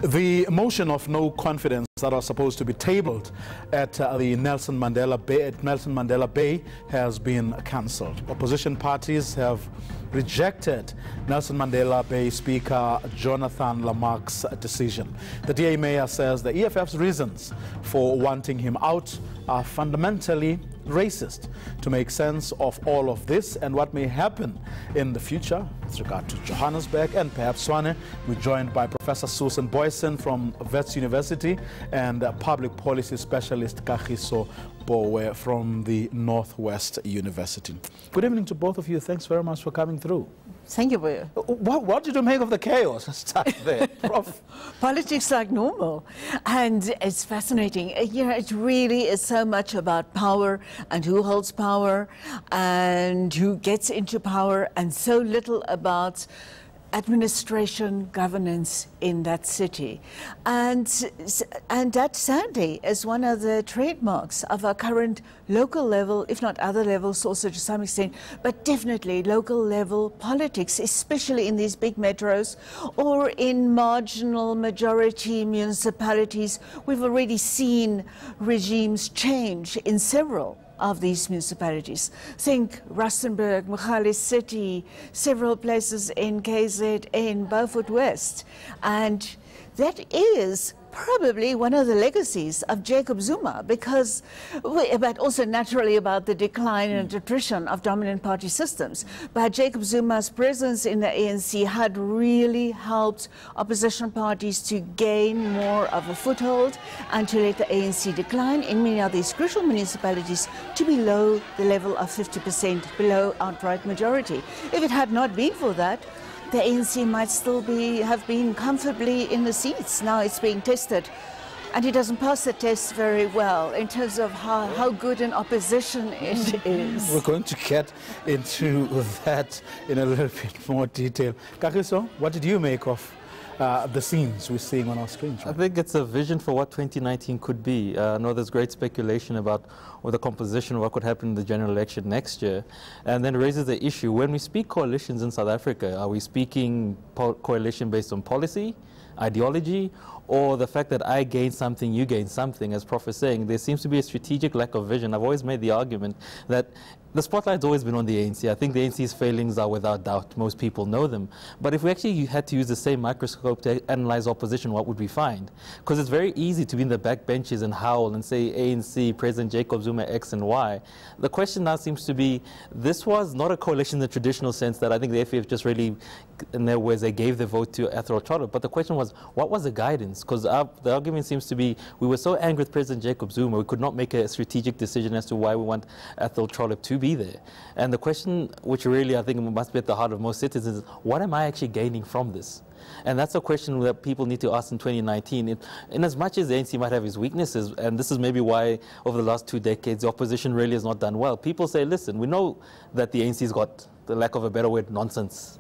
The motion of no confidence that are supposed to be tabled at the Nelson Mandela Bay has been cancelled. Opposition parties have rejected Nelson Mandela Bay Speaker Jonathan Lamack's decision. The DA mayor says the EFF's reasons for wanting him out are fundamentally racist. To make sense of all of this and what may happen in the future with regard to Johannesburg and perhaps Swane, we're joined by Professor Susan Booysen from Wits University and public policy specialist Kagiso Pooe from the Northwest University. Good evening to both of you. Thanks very much for coming through. Thank you, Pooe. What did you make of the chaos? Let's start there, Prof. Politics like normal. And it's fascinating. You know, it really is so much about power and who holds power and who gets into power, and so little about administration, governance in that city. And that, sadly, is one of the trademarks of our current local level, if not other levels also to some extent, but definitely local level politics, especially in these big metros or in marginal majority municipalities. We've already seen regimes change in several of these municipalities. Think Rustenburg, Mogale City, several places in KZN, Beaufort West. And that is probably one of the legacies of Jacob Zuma, because, but also naturally about the decline and attrition of dominant party systems. But Jacob Zuma's presence in the ANC had really helped opposition parties to gain more of a foothold and to let the ANC decline in many of these crucial municipalities to below the level of 50%, below outright majority. If it had not been for that, the ANC might still have been comfortably in the seats. Now it's being tested, and it doesn't pass the test very well in terms of how good an opposition it is. We're going to get into that in a little bit more detail. Kagiso, what did you make of the scenes we're seeing on our screens? Right? I think it's a vision for what 2019 could be. I know there's great speculation about the composition of what could happen in the general election next year, and then raises the issue, when we speak coalitions in South Africa, are we speaking coalition based on policy, ideology, or the fact that I gain something, you gain something? As Prof is saying, there seems to be a strategic lack of vision. I've always made the argument that the spotlight's always been on the ANC. I think the ANC's failings are without doubt. Most people know them. But if we actually had to use the same microscope to analyze opposition, what would we find? Because it's very easy to be in the backbenches and howl and say ANC, President Jacob Zuma, X and Y. The question now seems to be, this was not a coalition in the traditional sense that I think the FF just really, in their words, they gave the vote to Athol Trollip. But the question was, what was the guidance? Because the argument seems to be, we were so angry with President Jacob Zuma, we could not make a strategic decision as to why we want Athol Trollip to be there. And the question, which really I think must be at the heart of most citizens, is what am I actually gaining from this? And that's a question that people need to ask in 2019. In as much as the ANC might have its weaknesses, and this is maybe why over the last 2 decades the opposition really has not done well, people say, listen, we know that the ANC's got, the lack of a better word, nonsense.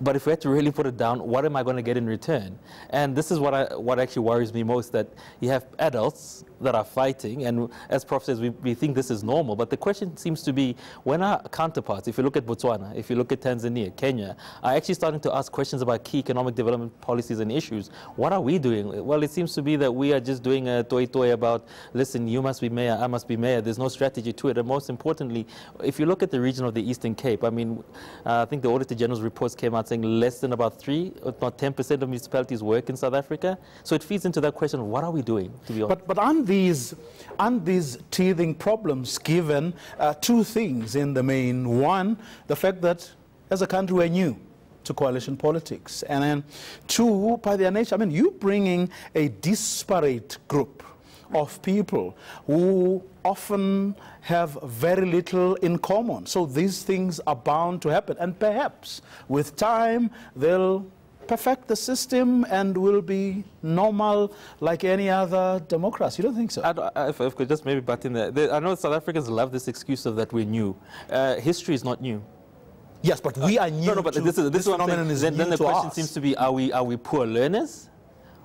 But if we had to really put it down, what am I going to get in return? And this is what actually worries me most, that you have adults that are fighting, and as Prof says, we think this is normal. But the question seems to be, when our counterparts, if you look at Botswana, if you look at Tanzania, Kenya, are actually starting to ask questions about key economic development policies and issues, what are we doing? Well, it seems to be that we are just doing a toy about, listen, you must be mayor, I must be mayor. There's no strategy to it. And most importantly, if you look at the region of the Eastern Cape, I mean, I think the Auditor General's reports came out saying less than about 3, if not 10% of municipalities work in South Africa. So it feeds into that question of what are we doing, to be honest. But aren't these teething problems given 2 things in the main? One, the fact that as a country we're new to coalition politics. And then 2, by their nature, I mean, you bringing a disparate group of people who often have very little in common. So these things are bound to happen. And perhaps with time, they'll perfect the system and will be normal like any other democracy. You don't think so? If I could just maybe butt in there. I know South Africans love this excuse of that we're new. History is not new. Yes, but we are new. No, but this phenomenon is new to us. Then the question seems to be, are we poor learners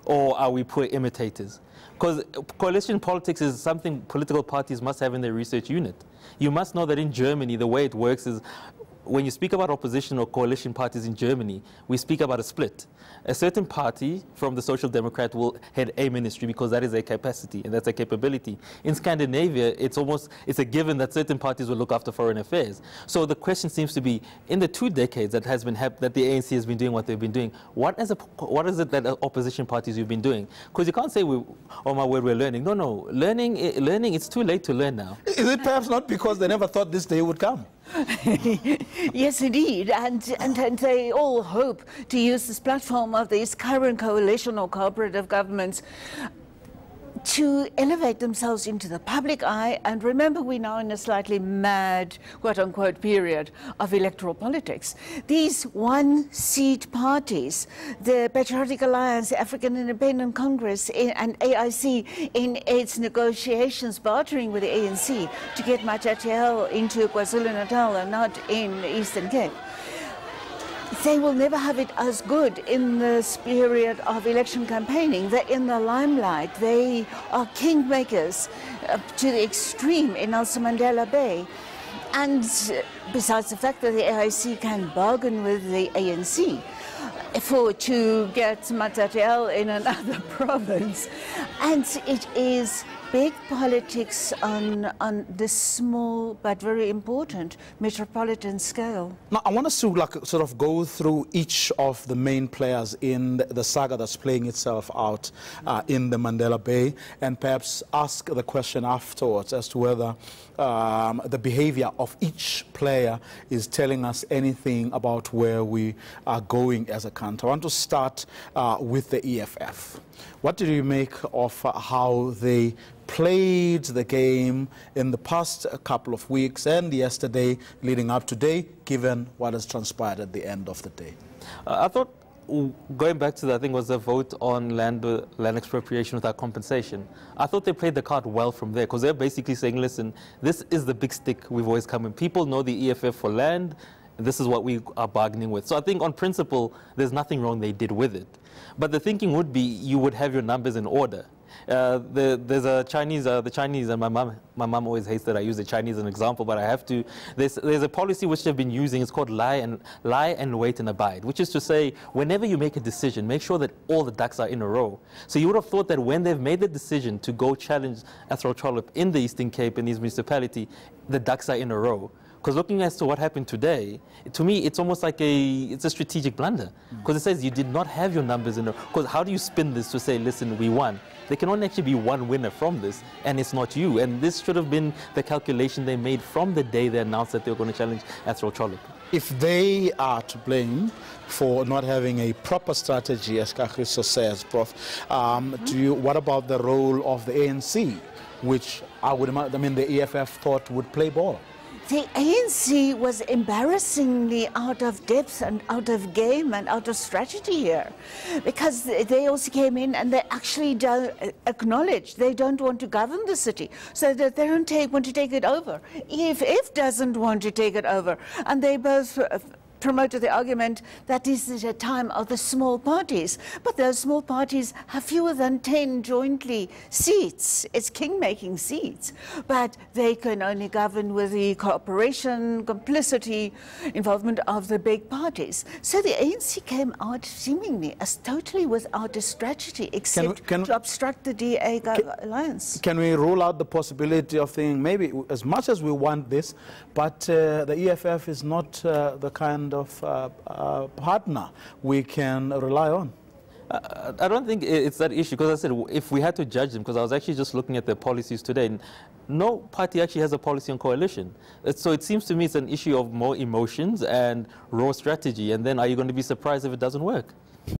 or are we poor imitators? Because coalition politics is something political parties must have in their research unit. You must know that in Germany, the way it works is when you speak about opposition or coalition parties in Germany, we speak about a split. A certain party from the Social Democrat will head a ministry because that is a capacity and that's a capability. In Scandinavia, it's a given that certain parties will look after foreign affairs. So the question seems to be, in the 2 decades that has been that the ANC has been doing what they've been doing, what is it that opposition parties you've been doing? Because you can't say, oh my word, we're learning. No, learning, it's too late to learn now. Is it perhaps not because they never thought this day would come? Yes, indeed, and they all hope to use this platform of these current coalition or cooperative governments to elevate themselves into the public eye. And remember, we're now in a slightly mad, quote-unquote, period of electoral politics. These one-seat parties, the Patriotic Alliance, the African Independent Congress, and AIC, in its negotiations bartering with the ANC to get Athol into KwaZulu-Natal and not in the Eastern Cape, they will never have it as good in this period of election campaigning. They're in the limelight. They are kingmakers to the extreme in Nelson Mandela Bay. And besides the fact that the AIC can bargain with the ANC to get Athol in another province. And it is big politics on this small but very important metropolitan scale. Now, I want us to sort of go through each of the main players in the saga that's playing itself out in the Mandela Bay, and perhaps ask the question afterwards as to whether the behavior of each player is telling us anything about where we are going as a country. I want to start with the EFF. What did you make of how they played the game in the past couple of weeks and yesterday leading up today, given what has transpired at the end of the day? I thought, going back to that, I think was a vote on land expropriation without compensation. I thought they played the card well from there, because they're basically saying, listen, this is the big stick we've always come in. People know the EFF for land. This is what we are bargaining with. So I think on principle, there's nothing wrong they did with it. But the thinking would be you would have your numbers in order. There's a Chinese, the Chinese, and my mom always hates that I use the Chinese as an example, but I have to. There's a policy which they've been using. It's called lie and wait and abide, which is to say, whenever you make a decision, make sure that all the ducks are in a row. So you would have thought that when they've made the decision to go challenge Athol Trollip in the Eastern Cape, in these municipality, the ducks are in a row. Because looking as to what happened today, to me, it's almost like it's a strategic blunder. Because it says you did not have your numbers in a row. Because how do you spin this to say, listen, we won? There can only actually be one winner from this, and it's not you. And this should have been the calculation they made from the day they announced that they were going to challenge Athol Trollip. If they are to blame for not having a proper strategy, as Kagiso says, Prof, what about the role of the ANC, which I would imagine, I mean, the EFF thought would play ball? The ANC was embarrassingly out of depth and out of game and out of strategy here, because they also came in and they actually don't acknowledge they don't want to govern the city, so that they don't want to take it over. EFF doesn't want to take it over, and they both promoted the argument that this is a time of the small parties. But those small parties have fewer than 10 jointly seats. It's king-making seats. But they can only govern with the cooperation, complicity, involvement of the big parties. So the ANC came out seemingly as totally without a strategy, except to obstruct the DA alliance. Can we rule out the possibility of thinking, maybe as much as we want this, but the EFF is not the kind of partner we can rely on? I don't think it's that issue, because I said if we had to judge them, because I was actually just looking at their policies today, and no party actually has a policy on coalition. So it seems to me it's an issue of more emotions and raw strategy, and then are you going to be surprised if it doesn't work?